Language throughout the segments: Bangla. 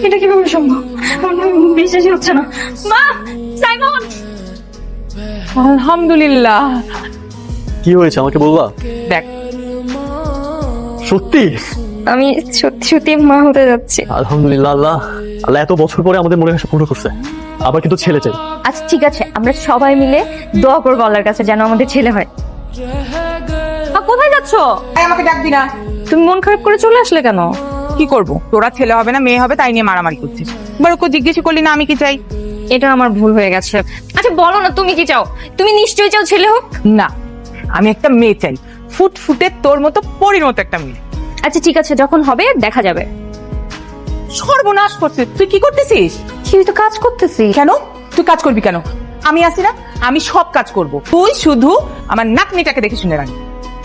এটা কিভাবে সম্ভব? আমার বিশ্বাসই হচ্ছে না। মা, সাইমন! আলহামদুলিল্লাহ। কি হয়েছে আমাকে বলবা? দেখ, সত্যি? আমি সত্যি সত্যি মা হতে যাচ্ছি। আলহামদুলিল্লাহ। আল্লাহ আল্লাহ এত বছর পরে আমাদের মনের আশা পূর্ণ করছে। আবার কিন্তু ছেলে চাই। আচ্ছা ঠিক আছে, আমরা সবাই মিলে দোয়া করবো আল্লাহর কাছে যেন আমাদের ছেলে হয়। কোথায় যাচ্ছ? আমাকে ডাকবি না। তুমি মন খারাপ করে চলে আসলে কেন? কি করব, তোরা ছেলে হবে না মেয়ে হবে তাই নিয়ে মারামারি করছিস। এবার ওকে জিজ্ঞেস করলি না আমি কি চাই। এটা আমার ভুল হয়ে গেছে। আচ্ছা বলো না, তুমি কি চাও? তুমি নিশ্চয়ই চাও ছেলে হোক। না, আমি একটা মেয়ে চাই, ফুটফুটে তোর মতো পরীর মতো একটা মেয়ে। আচ্ছা ঠিক আছে, যখন হবে দেখা যাবে। সর্বনাশ করছিস তুই, কি করতেছিস? কি তো কাজ করতেছি। কেন তুই কাজ করবি কেন? আমি আছি না, আমি সব কাজ করব। তুই শুধু আমার নাতনিটাকে দেখে শুনে রাখ।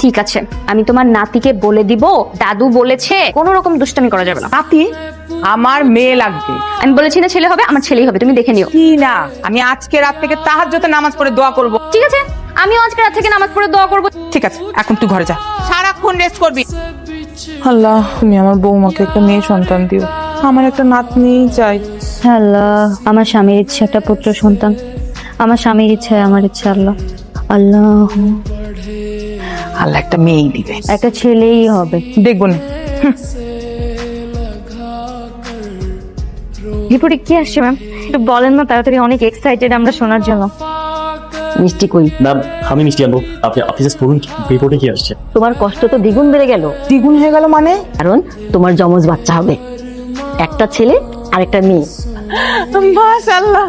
ঠিক আছে, আমি তোমার নাতিকে বলে দিব দাদু বলেছে কোনো রকম দুষ্টামি করা যাবে না। নাতি? আমার মেয়ে লাগবে। আমি বলেছি না ছেলে হবে, আমার ছেলেই হবে, তুমি দেখে নিও। কি না, আমি আজকে রাত থেকে তাহাজ্জুদের নামাজ পড়ে দোয়া করব। ঠিক আছে, আমিও আজকে রাত থেকে নামাজ পড়ে দোয়া করবো। ঠিক আছে, এখন তুই ঘরে যা, সারাক্ষণ রেস্ট করবি। আল্লাহ, তুমি আমার বৌমাকে একটা মেয়ে সন্তান দিও, আমার একটা নাতনি চাই। আল্লাহ, আমার স্বামীর ইচ্ছে একটা পুত্র সন্তান, আমার স্বামীর ইচ্ছে আমার ইচ্ছা। আল্লাহ আল্লাহ, আল্লাহ একটা মেয়েই দিবে, একটা ছেলেই হবে। দেখবো না। রিপোর্টে কি আসছে ম্যাম? একটু বলেন না তাড়াতাড়ি, অনেক এক্সাইটেড আমরা শোনার জন্য। মিষ্টি কই? ম্যাম আমি মিষ্টি আনবো, আপনি অফিসে পড়ুন রিপোর্টে কি আসছে। তোমার কষ্ট তো দ্বিগুণ বেড়ে গেল, দ্বিগুণ হয়ে গেল মানে? কারণ তোমার যমজ বাচ্চা হবে, একটা ছেলে আর একটা মেয়ে। মাশাআল্লাহ।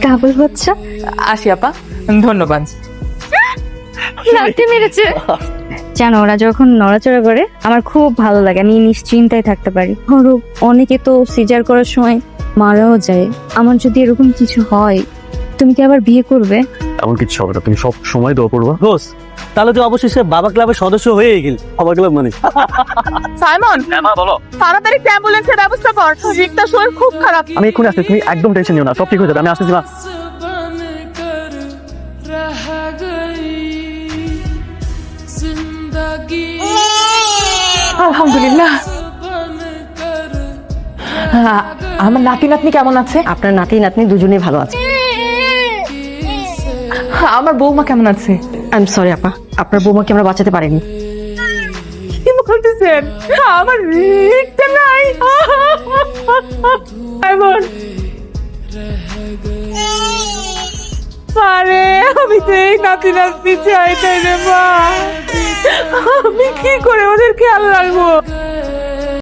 কাবুল বাচ্চা। আসি আপা, ধন্যবাদ। লাথি মেরেছে। জানো, ওরা যখন নড়াচড়া করে আমার খুব ভালো লাগে, আমি নিশ্চিন্তায় থাকতে পারি। ধরো অনেকে তো সিজার করার সময় মারাও যায়, আমার যদি এরকম কিছু হয় তুমি কি আবার বিয়ে করবে? এমন কিছু হবে না, তুমি সব সময় দোয়া করবা। দোষ, তাহলে তো অবশেষে বাবা ক্লাবের সদস্য হয়ে গেল। বাবা ক্লাব মানে? সাইমন, মা বলো। তাড়াতাড়ি অ্যাম্বুলেন্সের ব্যবস্থা কর, রিক্তার শরীর খুব খারাপ। আমি এক্ষুনি আসছি, তুমি একদম টেনশন নিও না, সব ঠিক হয়ে যাবে। আমি আসতেছি মা। আলহামদুলিল্লাহ। আমার নাতি নাতনি কেমন আছে? আপনার নাতি নাতনি দুজনেই ভালো আছে। আমার বৌমা কেমন আছে? আই এম সরি আপা, আপনার বৌমাকে আমরা বাঁচাতে পারিনি। কি বলতেছেন? আমার রিক্তা নাই। এমন আরে, আমি তো এই নাতি নাতনি চাইতাই রে মা। আমি কি করে ওদের খেয়াল রাখবো?